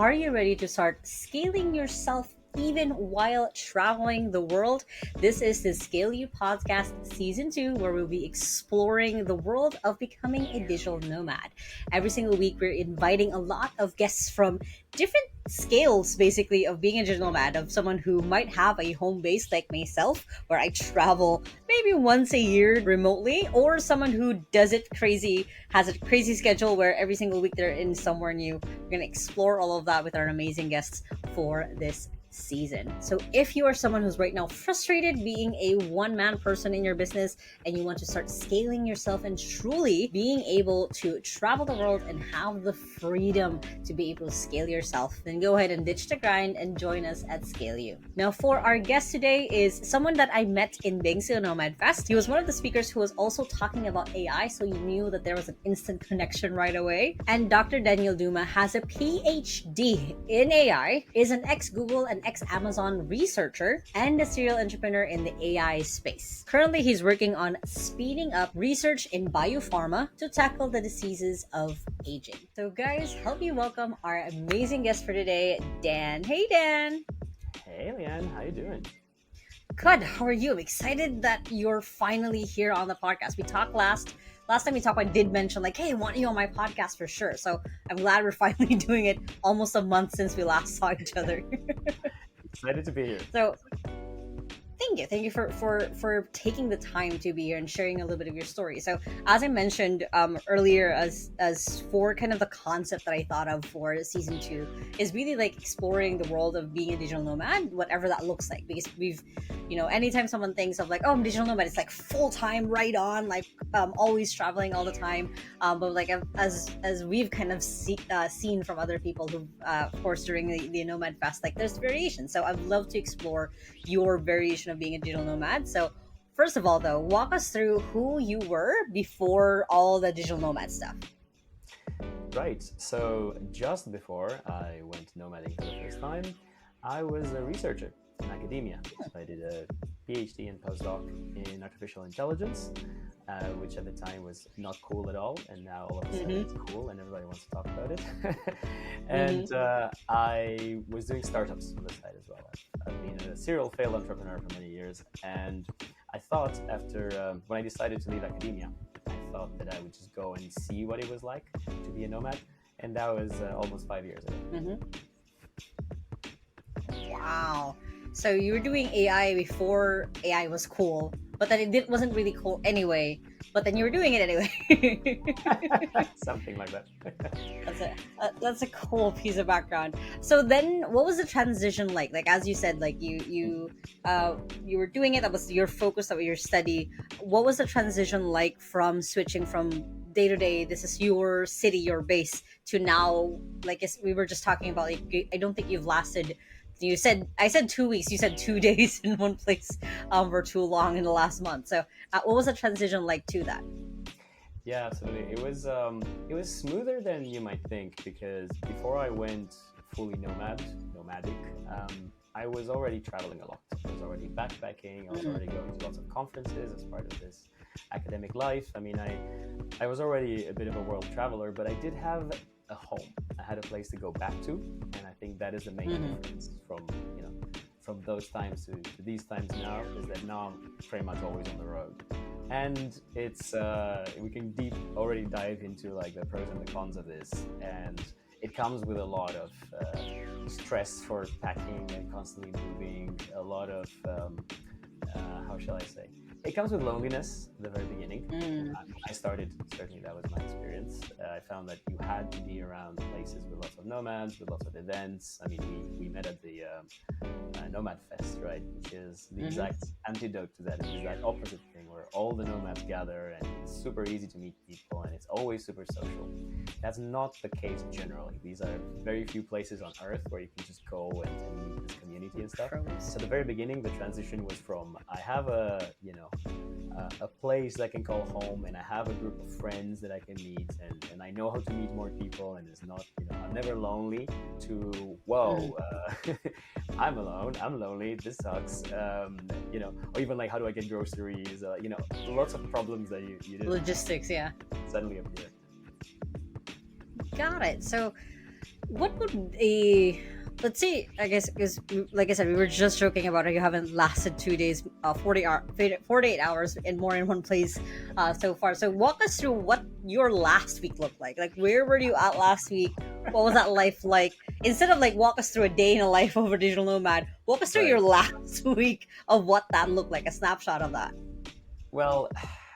Are you ready to start scaling yourself even while traveling the world? This is the Scale You Podcast Season 2, where we'll be exploring the world of becoming a digital nomad. Every single week, we're inviting a lot of guests from different scales, basically, of being a digital nomad, of someone who might have a home base like myself, where I travel maybe once a year remotely, or someone who does it crazy, has a crazy schedule where every single week they're in somewhere new. We're going to explore all of that with our amazing guests for this season. So if you are someone who's right now frustrated being a one-man person in your business and you want to start scaling yourself and truly being able to travel the world and have the freedom to be able to scale yourself, then go ahead and ditch the grind and join us at Scale You. Now, for our guest today is someone that I met in Bangsu Nomad Fest. He was one of the speakers who was also talking about AI, so you knew that there was an instant connection right away. And Dr. Daniel Duma has a PhD in AI, is an ex-Google and ex-Amazon researcher, and a serial entrepreneur in the AI space. Currently, he's working on speeding up research in biopharma to tackle the diseases of aging. So guys, help me welcome our amazing guest for today, Dan. Hey, Dan. Hey, Leanne, how you doing? Good. How are you? I'm excited that you're finally here on the podcast. We talked last time we talked, I did mention like, hey, I want you on my podcast for sure. So I'm glad we're finally doing it almost a month since we last saw each other. Excited to be here. So thank you for taking the time to be here and sharing a little bit of your story. So as I mentioned earlier, as for kind of the concept that I thought of for season 2 is really like exploring the world of being a digital nomad, whatever that looks like, because we've, anytime someone thinks of like, oh, I'm a digital nomad, it's like full-time, right on, like always traveling all the time, but like as we've kind of seen from other people who of course during the Nomad Fest, like there's variation. So I'd love to explore your variation of being a digital nomad. So first of all, though, walk us through who you were before all the digital nomad stuff. Right. So just before I went nomading for the first time, I was a researcher in academia. So I did a PhD and postdoc in artificial intelligence, which at the time was not cool at all, and now all of a sudden it's cool and everybody wants to talk about it. And I was doing startups on the side as well. I've been a serial failed entrepreneur for many years, and I thought after when I decided to leave academia, I thought that I would just go and see what it was like to be a nomad, and that was almost 5 years ago. Wow. So you were doing AI before AI was cool, but then it wasn't really cool anyway. But then you were doing it anyway. Something like that. That's a cool piece of background. So then, what was the transition like? Like as you said, like you were doing it. That was your focus. That was your study. What was the transition like from switching from day to day? This is your city, your base, to now. Like we were just talking about. Like I don't think you've lasted. I said 2 weeks. You said 2 days in one place for too long in the last month. So what was the transition like to that? Yeah, absolutely. It was smoother than you might think, because before I went fully nomadic, I was already traveling a lot. I was already backpacking. I was already going to lots of conferences as part of this academic life. I mean, I was already a bit of a world traveler, but I did have a home. I had a place to go back to, and I think that is the main difference from those times to these times now, is that now I'm pretty much always on the road. And it's we can already dive into like the pros and the cons of this, and it comes with a lot of stress for packing and constantly moving, a lot of how shall I say, it comes with loneliness at the very beginning. When I started, certainly that was my experience. I found that you had to be around places with lots of nomads, with lots of events. I mean, we met at the Nomad Fest, right? Which is the exact antidote to that. It's the exact opposite thing, where all the nomads gather and it's super easy to meet people and it's always super social. That's not the case generally. These are very few places on Earth where you can just go and meet this community and stuff. So at the very beginning, the transition was from, I have a place that I can call home, and I have a group of friends that I can meet, and I know how to meet more people, and it's not, I'm never lonely, to whoa, I'm alone, I'm lonely, this sucks, or even like, how do I get groceries, lots of problems that you didn't logistics, yeah, suddenly appear. Got it. So what would a let's say, I guess, because like I said, we were just joking about how you haven't lasted 2 days, 48 hours and more in one place so far. So walk us through what your last week looked like where were you at last week? What was that life like? Instead of like walk us through a day in a life of a digital nomad, walk us through your Right. last week of what that looked like, a snapshot of that. Well,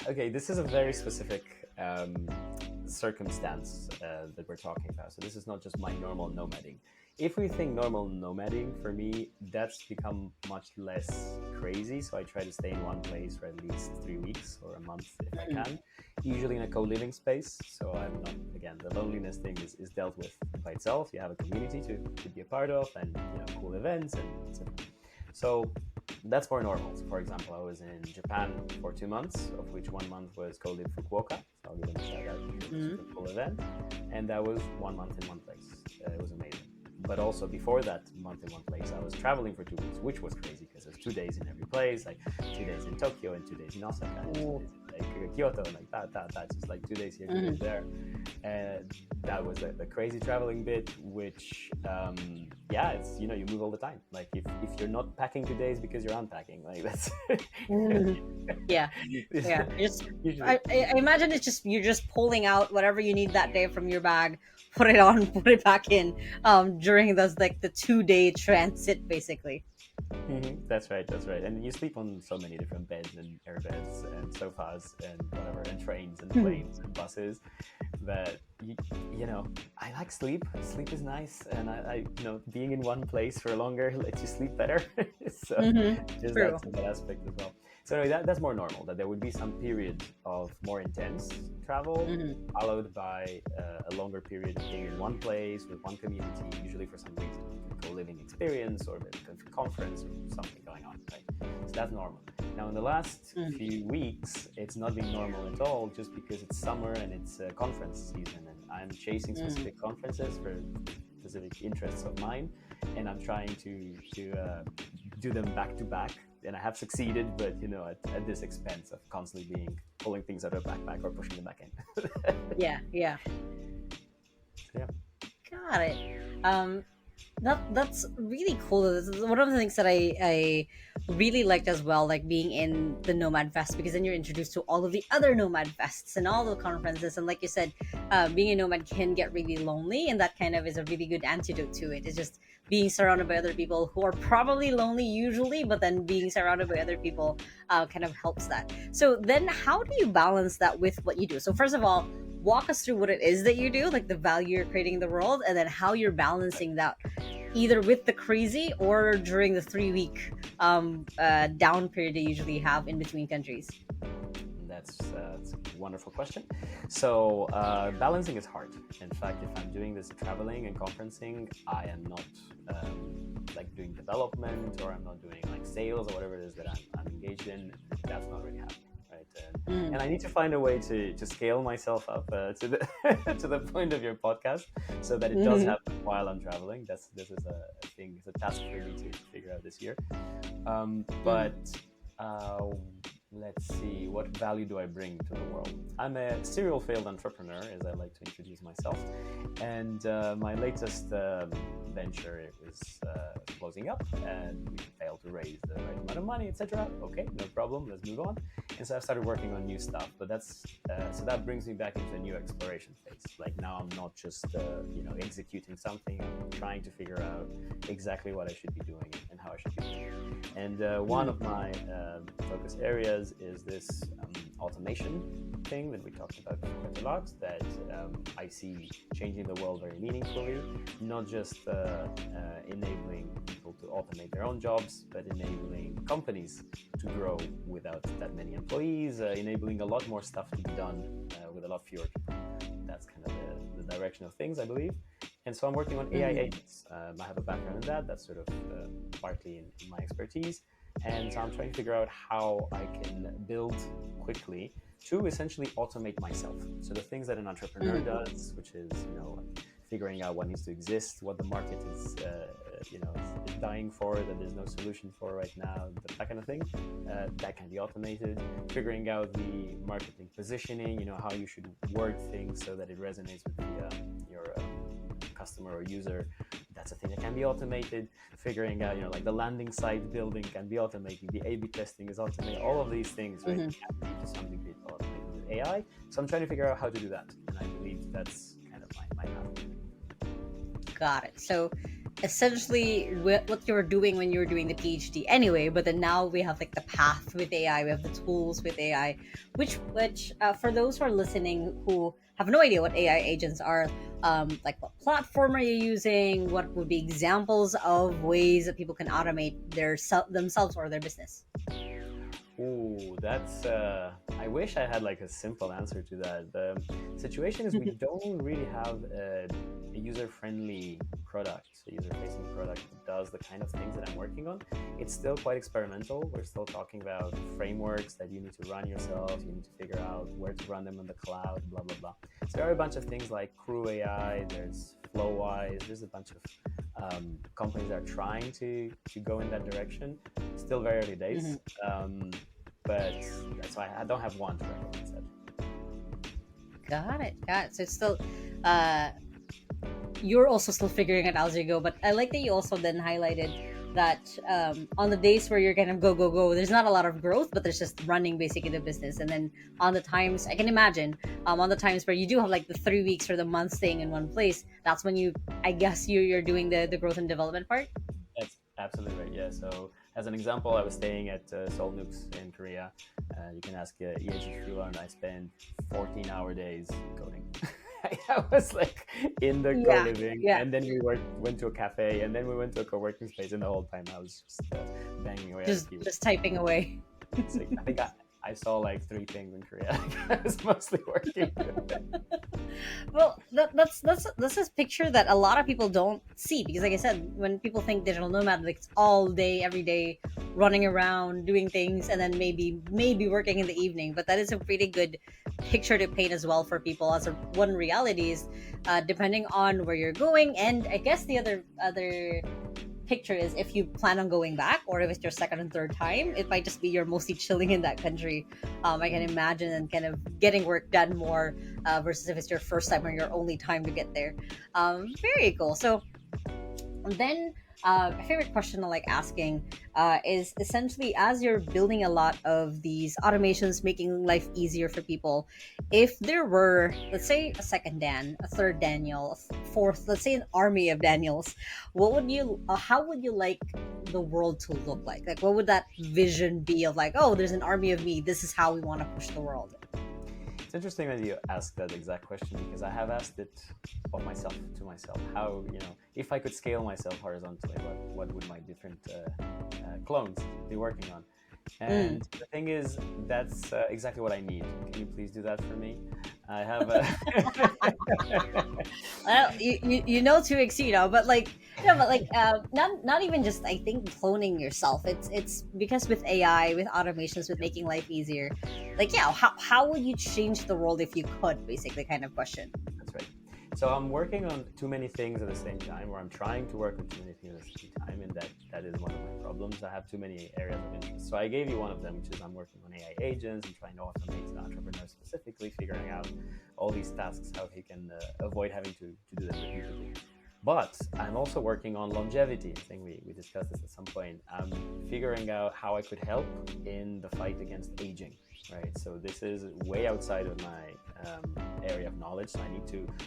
okay, this is a very specific circumstance that we're talking about. So this is not just my normal nomading. If we think normal nomading, for me, that's become much less crazy. So I try to stay in one place for at least 3 weeks or a month if I Mhm. can, usually in a co-living space. So I'm not, again, the loneliness thing is dealt with by itself. You have a community to be a part of, and cool events and etc. So that's more normal. So for example, I was in Japan for 2 months, of which 1 month was co-live Fukuoka. So I'll give them a shout out. It was a Mhm. super cool event, and that was 1 month in one place. It was amazing. But also before that month in one place, I was traveling for 2 weeks, which was crazy because there's 2 days in every place, like 2 days in Tokyo and 2 days in Osaka, and 2 days in like Kyoto, and like that, just like 2 days here, 2 days Mhm. there. And that was the crazy traveling bit, which yeah, it's you move all the time. Like if you're not packing 2 days because you're unpacking, like that's Mhm. Yeah. Yeah, just usually. I imagine it's just you're just pulling out whatever you need that day from your bag, put it on, put it back in. During those like the 2 day transit, basically. That's right, that's right. And you sleep on so many different beds and air beds and sofas and whatever, and trains and Mhm. planes and buses. That I like sleep. Sleep is nice, and I being in one place for longer lets you sleep better. So just True. that aspect as well. So anyway, that's more normal. That there would be some period of more intense travel, Hmm. followed by a longer period of being in one place with one community, usually for some reason, like a co-living experience or maybe a conference or something going on. Right? So that's normal. Now, in the last few weeks, it's not been normal at all, just because it's summer and it's conference season, and I'm chasing Mm. specific conferences for specific interests of mine, and I'm trying to do them back to back. And I have succeeded, but at this expense of constantly being pulling things out of a backpack or pushing them back in. Yeah, yeah. So, yeah. Got it. Um, that's really cool. This is one of the things that I really liked as well, like being in the Nomad Fest, because then you're introduced to all of the other Nomad Fests and all the conferences. And like you said, being a nomad can get really lonely, and that kind of is a really good antidote to it. It's just being surrounded by other people who are probably lonely usually, but then being surrounded by other people kind of helps that. So then, how do you balance that with what you do? So first of all, walk us through what it is that you do, like the value you're creating in the world, and then how you're balancing that either with the crazy or during the 3 week down period they usually have in between countries. That's a wonderful question. So balancing is hard. In fact, if I'm doing this traveling and conferencing, I am not like doing development, or I'm not doing like sales or whatever it is that I'm engaged in. That's not really happening. Right? And Mm. I need to find a way to scale myself up to the to the point of your podcast, so that it does Hmm. happen while I'm traveling. This is a thing, it's a task for me to figure out this year. Mm. But uh, let's see, what value do I bring to the world? I'm a serial failed entrepreneur, as I like to introduce myself, and my latest venture is closing up, and we failed to raise the right amount of money, etc. Okay, no problem. Let's move on. And so I've started working on new stuff, but that's so that brings me back into a new exploration phase. Like now, I'm not just executing something. I'm trying to figure out exactly what I should be doing and how I should be doing it. And one Mm. of my focus areas is this automation thing that we talked about quite a lot, that I see changing the world very meaningfully, not just enabling people to automate their own jobs, but enabling companies to grow without that many employees, enabling a lot more stuff to be done with a lot fewer people. That's kind of the direction of things, I believe. And so I'm working on AI Mm. agents. I have a background in that. That's sort of partly in my expertise. And so I'm trying to figure out how I can build quickly to essentially automate myself. So the things that an entrepreneur Mm. does, which is figuring out what needs to exist, what the market is is dying for, that there's no solution for right now, that kind of thing, that can be automated. Figuring out the marketing positioning, how you should word things so that it resonates with your customer or user, that's a thing that can be automated. Figuring out, like the landing site building can be automated, the A/B testing is automated. All of these things, right, Mm-hmm. can be to some degree automated with AI. So I'm trying to figure out how to do that, and I believe that's kind of my path. Got it. So essentially, what you were doing when you were doing the PhD anyway, but then now we have like the path with AI, we have the tools with AI, which for those who are listening who have no idea what AI agents are, like what platform are you using? What would be examples of ways that people can automate themselves or their business? Ooh, that's. I wish I had like a simple answer to that. The situation is we don't really have a user-friendly product, a user-facing product that does the kind of things that I'm working on. It's still quite experimental. We're still talking about frameworks that you need to run yourself. You need to figure out where to run them on the cloud, blah blah blah. So there are a bunch of things like Crew AI. There's Flowwise. There's a bunch of companies that are trying to go in that direction. Still very early days. But that's why I don't have one to recommend instead. Got it. Got it. So it's still, uh, you're also still figuring it out as you go. But I like that you also then highlighted that on the days where you're kind of go go go, there's not a lot of growth, but there's just running basically the business. And then on the times I can imagine, on the times where you do have like the 3 weeks or the month staying in one place, that's when I guess you're doing the growth and development part. That's absolutely right. Yeah. So as an example, I was staying at Seoul Nooks in Korea. You can ask EH and I spent 14-hour days coding. I was like in the co-living, and then we went to a cafe, and then we went to a co-working space, and the whole time I was just banging away. Just typing away. So I think I saw like 3 things in Korea. I was mostly working. Well, that's a picture that a lot of people don't see, because like I said, when people think digital nomad, like it's all day every day running around doing things, and then maybe working in the evening. But that is a pretty good picture to paint as well for people, as one reality is, depending on where you're going. And I guess the other picture is if you plan on going back, or if it's your second and third time, it might just be you're mostly chilling in that country. I can imagine, and kind of getting work done more, versus if it's your first time or your only time to get there. Very cool. So then, my favorite question I like asking is essentially, as you're building a lot of these automations, making life easier for people, if there were, let's say, a second Dan, a third Daniel, a fourth, let's say an army of Daniels, how would you like the world to look like? Like, what would that vision be of like, oh, there's an army of me, this is how we want to push the world? It's interesting that you asked that exact question, because I have asked it of myself to myself. How, if I could scale myself horizontally, what would my different clones be working on? And the thing is, that's exactly what I need. Can you please do that for me? I have Well, you 2x, but like, not even just, I think, cloning yourself. It's because with AI, with automations, with making life easier, like, how would you change the world if you could, basically, kind of question. That's right. So I'm working on too many things at the same time, or I'm trying to work on too many things at the same time, and that is one of my problems. I have too many areas of interest. So I gave you one of them, which is I'm working on AI agents and trying to automate the entrepreneurs, specifically figuring out all these tasks, how he can avoid having to do them repeatedly. But I'm also working on longevity. I think we discussed this at some point. I'm figuring out how I could help in the fight against aging, right? So this is way outside of my area of knowledge. So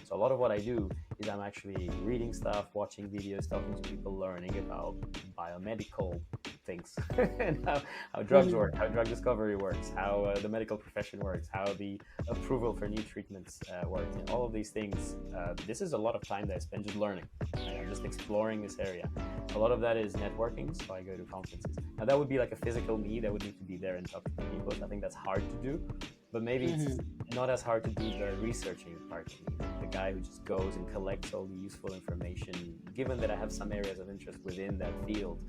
so a lot of what I do is I'm actually reading stuff, watching videos, talking to people, learning about biomedical things, and how drugs work, how drug discovery works, how the medical profession works, how the approval for new treatments works, and all of these things. This is a lot of time that I spend just learning. Right? I'm just exploring this area. A lot of that is networking, so I go to conferences. Now that would be like a physical me that would need to be there and talk to people. So I think that's hard to do, but maybe it's not as hard to do the researching part of me, the guy who just goes and collects all the useful information. Given that I have some areas of interest within that field,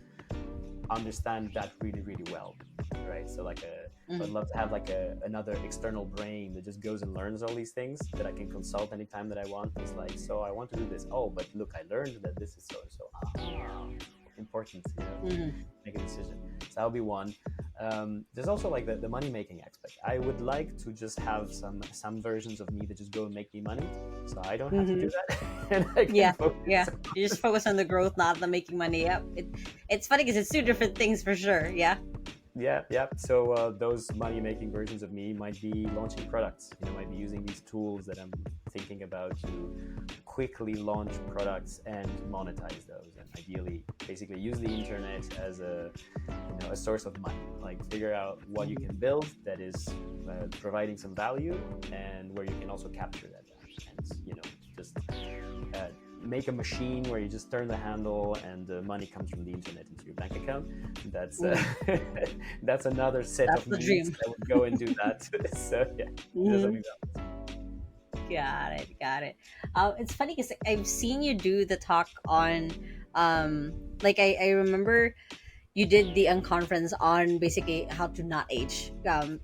understand that really, really well, right? So like I'd love to have like another external brain that just goes and learns all these things that I can consult anytime that I want. It's like, so I want to do this. Oh, but look, I learned that this is so and so. Important, make a decision. So that'll be one. There's also like the money making aspect. I would like to just have some versions of me that just go and make me money, so I don't have to do that, and I can Yeah, focus. yeah. You just focus on the growth, not the making money. Yeah, it's funny because it's two different things for sure. Yeah. Yeah, yeah. So those money-making versions of me might be launching products. Might be using these tools that I'm thinking about to quickly launch products and monetize those, and ideally, basically use the internet as a source of money. Like figure out what you can build that is providing some value, and where you can also capture that value, and just make a machine where you just turn the handle and the money comes from the internet into your bank account. That's that's another set That's of the needs dream. that would go and do that. So yeah, that's Mhm. something that. Got it. It's funny because I've seen you do the talk on, like I remember you did the unconference on basically how to not age,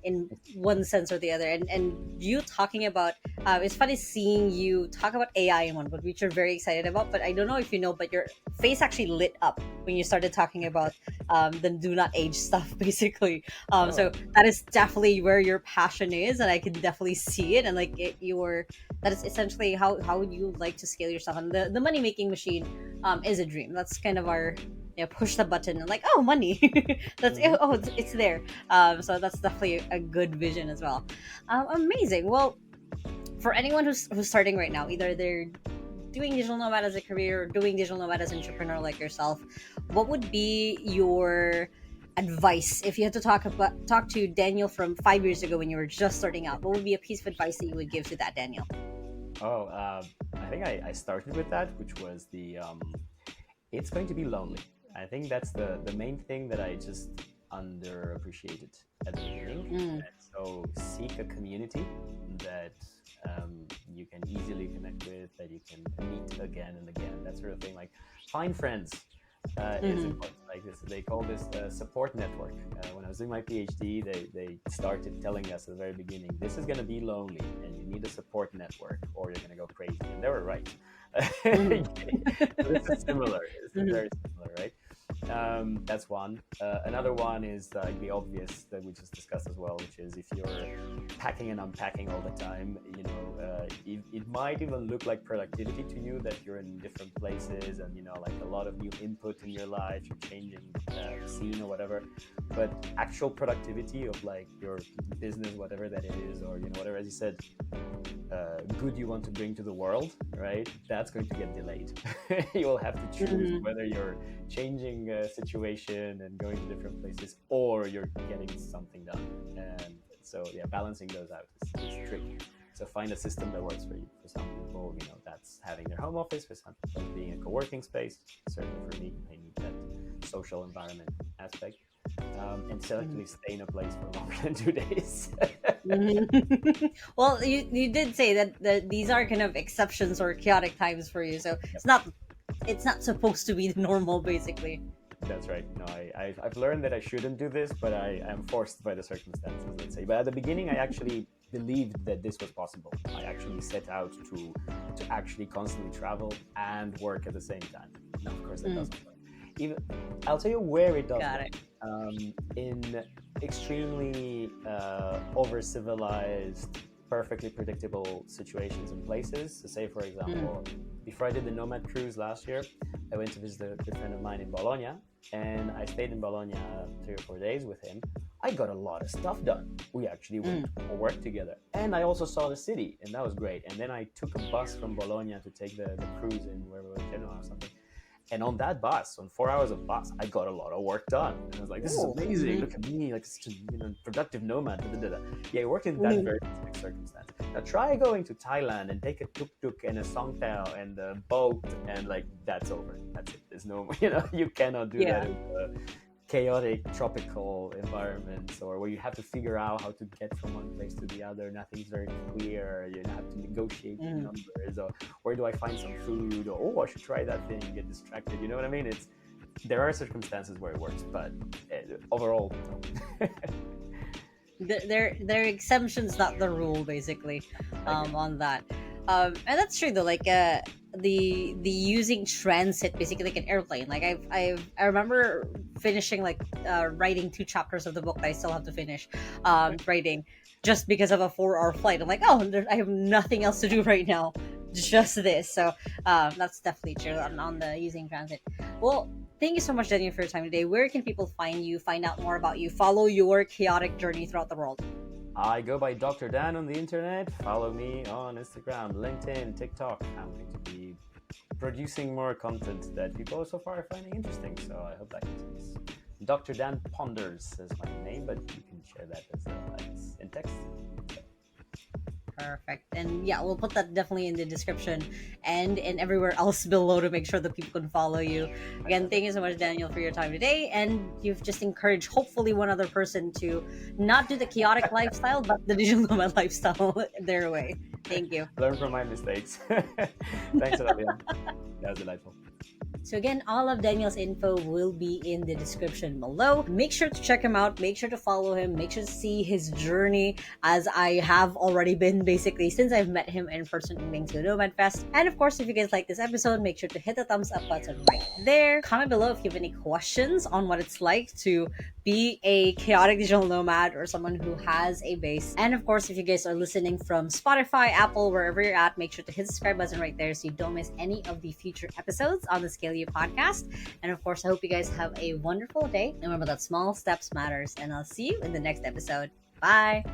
in one sense or the other, and you talking about, it's funny seeing you talk about AI in one book, which you're very excited about, but I don't know if you know, but your face actually lit up when you started talking about the do not age stuff basically. So Oh, that is definitely where your passion is, and I can definitely see it, and like that is essentially how you like to scale yourself, and the money making machine is a dream. That's kind of our, push the button and like, oh, money. That's mhm. oh, it's there. So that's definitely a good vision as well. Amazing. Well, for anyone who's starting right now, either they're doing digital nomad as a career or doing digital nomad as an entrepreneur like yourself, what would be your advice if you had to talk to Daniel from 5 years ago when you were just starting out? What would be a piece of advice that you would give to that Daniel? Oh, I think I started with that, which was it's going to be lonely. I think that's the main thing that I just underappreciated at the beginning. Mm. And so seek a community that you can easily connect with, that you can meet again and again, that sort of thing. Like find friends is Mm-hmm. important. Like this, they call this support network. When I was doing my PhD, they started telling us at the very beginning, this is going to be lonely, and you need a support network, or you're going to go crazy. And they were right. Mm-hmm. So this is similar. This is Mm-hmm. very similar, right? That's one. Another one is the obvious that we just discussed as well, which is if you're packing and unpacking all the time, it might even look like productivity to you that you're in different places and like a lot of new input in your life, you're changing scene or whatever. But actual productivity of like your business, whatever that is, or whatever, as you said, good you want to bring to the world, right? That's going to get delayed. You will have to choose Mm-hmm. whether you're changing a situation and going to different places, or you're getting something done. And so, yeah, balancing those out is tricky. So find a system that works for you. For some people, that's having their home office. For some people, being a co-working space. Certainly for me, I need that social environment aspect. And certainly stay in a place for longer than 2 days. Mhm. Well, you did say that these are kind of exceptions or chaotic times for you, so it's not supposed to be the normal, basically. That's right. No, I've learned that I shouldn't do this, but I am forced by the circumstances, let's say. But at the beginning, I actually believed that this was possible. I actually set out to actually constantly travel and work at the same time. Now, of course, that Mm, doesn't work. Even I'll tell you where it does got work. it. In extremely over civilized, perfectly predictable situations and places. So, say for Mm, example, before I did the Nomad cruise last year, I went to visit a good friend of mine in Bologna, and I stayed in Bologna 3 or 4 days with him. I got a lot of stuff done. We actually went mm, for work together, and I also saw the city, and that was great. And then I took a bus from Bologna to take the cruise in where we were, Genoa or something. And on that bus, on 4 hours of bus, I got a lot of work done. And I was like, this is oh, amazing. mhm, Look at me, like such a productive nomad. Da, da, da, da. Yeah, it worked in that mhm, very specific circumstance. Now try going to Thailand and take a tuk-tuk and a songthaew and a boat, and like that's over. That's it. There's no, you cannot do that yeah. in chaotic tropical environments, or where you have to figure out how to get from one place to the other. Nothing's very clear. You have to negotiate Mm. numbers, or where do I find some food, or oh, I should try that thing, get distracted. You know what I mean? There are circumstances where it works, but overall, no. They're exemptions, not the rule, basically, I agree. on that. And that's true though. Like, the using transit basically like an airplane. Like I remember finishing like writing 2 chapters of the book that I still have to finish writing just because of a 4 hour flight. I'm like, oh, I have nothing else to do right now, just this. So that's definitely true on the using transit. Well, thank you so much, Daniel, for your time today. Where can people find you, find out more about you, follow your chaotic journey throughout the world? I go by Dr. Dan on the internet. Follow me on Instagram, LinkedIn, TikTok. I'm going to be producing more content that people so far are finding interesting. So I hope that continues. Dr. Dan Ponders is my name, but you can share that as in text. Perfect. And yeah, we'll put that definitely in the description and everywhere else below to make sure that people can follow you. Again, thank you so much, Daniel, for your time today. And you've just encouraged hopefully one other person to not do the chaotic lifestyle, but the digital nomad lifestyle their way. Thank you. Learn from my mistakes. Thanks a lot, Leon. That was delightful. So again, all of Daniel's info will be in the description below. Make sure to check him out. Make sure to follow him. Make sure to see his journey, as I have already been basically since I've met him in person in Bingsu Nomad Fest. And of course, if you guys like this episode, make sure to hit the thumbs up button right there. Comment below if you have any questions on what it's like to be a chaotic digital nomad or someone who has a base. And of course, if you guys are listening from Spotify, Apple, wherever you're at, make sure to hit the subscribe button right there so you don't miss any of the future episodes on the Scale You podcast. And of course, I hope you guys have a wonderful day. And remember that small steps matters. And I'll see you in the next episode. Bye.